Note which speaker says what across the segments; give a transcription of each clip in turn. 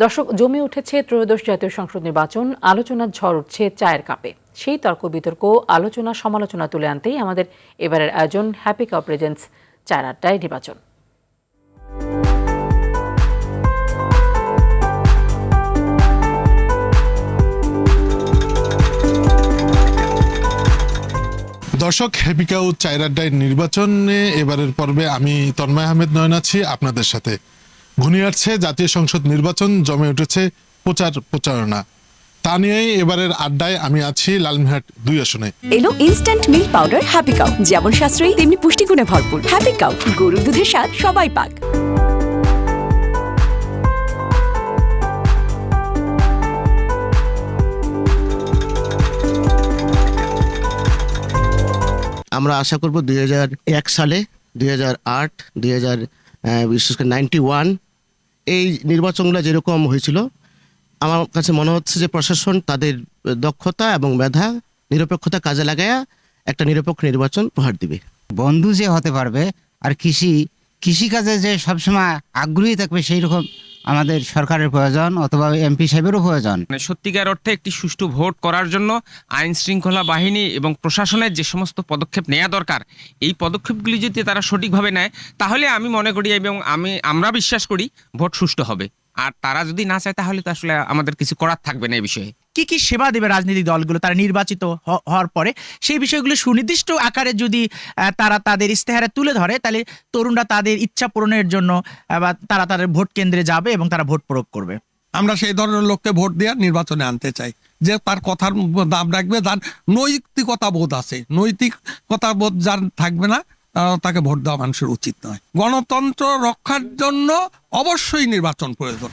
Speaker 1: দর্শক, জমে উঠেছে ত্রয়োদশ জাতীয় সংসদ নির্বাচন। আলোচনার ঝড় উঠছে চায়ের কাপে। সেই তর্ক বিতর্ক, আলোচনা সমালোচনা তুলে আনতেই আমাদের এবারের আয়োজন হ্যাপি কাপ প্রেজেন্টস চায়ের আড্ডায় নির্বাচন।
Speaker 2: দর্শক, হ্যাপি কাপ চায়ের আড্ডায় নির্বাচনে এবারের পর্বে আমি তন্ময় আহমেদ নয়ন আছি আপনাদের সাথে। ঘনিয়ে আসছে জাতীয় সংসদ নির্বাচন, জমে উঠেছে প্রচারণা। তা নিয়েই এবারের আড্ডায় আমি আছি লালমিনহাট 2 আসনে।
Speaker 3: এলো instant milk powder happy cow, যেমন সাশ্রয়ী তেমনি পুষ্টিগুণে ভরপুর। হ্যাপি কাউ, গরুর দুধের স্বাদ সবাই পাক।
Speaker 4: আমরা আশা করব 2001 সালে, 2008, 2000 বিশেষ করে 91 এই নির্বাচনগুলো যেরকম হয়েছিল, আমার কাছে মনে হচ্ছে যে প্রশাসন তাদের দক্ষতা এবং মেধা নিরপেক্ষতা কাজে লাগায়া একটা নিরপেক্ষ নির্বাচন উপহার দিবে।
Speaker 5: বন্ধু যে হতে পারবে আর কৃষিকাজে যে সবসময় আগ্রহী থাকবে, সেই রকম আমাদের সরকারের প্রয়োজন, অথবা এমপি সাহেবেরও প্রয়োজন।
Speaker 6: মানে সত্যিকার অর্থে একটি সুষ্ঠু ভোট করার জন্য আইন শৃঙ্খলা বাহিনী এবং প্রশাসনের যে সমস্ত পদক্ষেপ নেওয়া দরকার, এই পদক্ষেপগুলি যদি তারা সঠিকভাবে নেয়, তাহলে আমি মনে করি এবং আমরা বিশ্বাস করি ভোট সুষ্ঠু হবে। আর তারা যদি না চায়, তাহলে তো আসলে আমাদের কিছু করার থাকবে না এই বিষয়ে।
Speaker 7: কি কি সেবা দেবে রাজনৈতিক দলগুলো তারা নির্বাচিত হওয়ার পরে, সেই বিষয়গুলো সুনির্দিষ্ট আকারে যদি তারা তাদের ইস্তেহারে তুলে ধরে, তাহলে তরুণরা তাদের ইচ্ছা পূরণের জন্য বা তারা তাদের ভোট কেন্দ্রে যাবে এবং তারা ভোট প্রয়োগ করবে।
Speaker 8: আমরা সেই ধরনের লোককে ভোট দিয়ে নির্বাচনে আনতে চাই, যে তার কথার দাম রাখবে, যার নৈতিকতা বোধ আছে। নৈতিকতা বোধ যার থাকবে না, তাকে ভোট দেওয়া মানুষের উচিত নয়। গণতন্ত্র রক্ষার জন্য অবশ্যই নির্বাচন প্রয়োজন।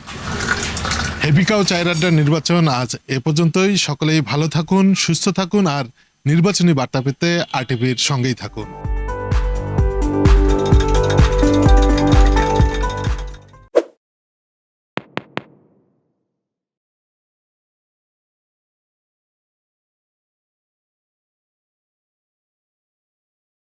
Speaker 2: হ্যাপি কাপ চায়ের আড্ডার নির্বাচন আজ এ পর্যন্তই। সকলেই ভালো থাকুন, সুস্থ থাকুন, আর নির্বাচনী বার্তা পেতে আরটিভির সঙ্গেই থাকুন।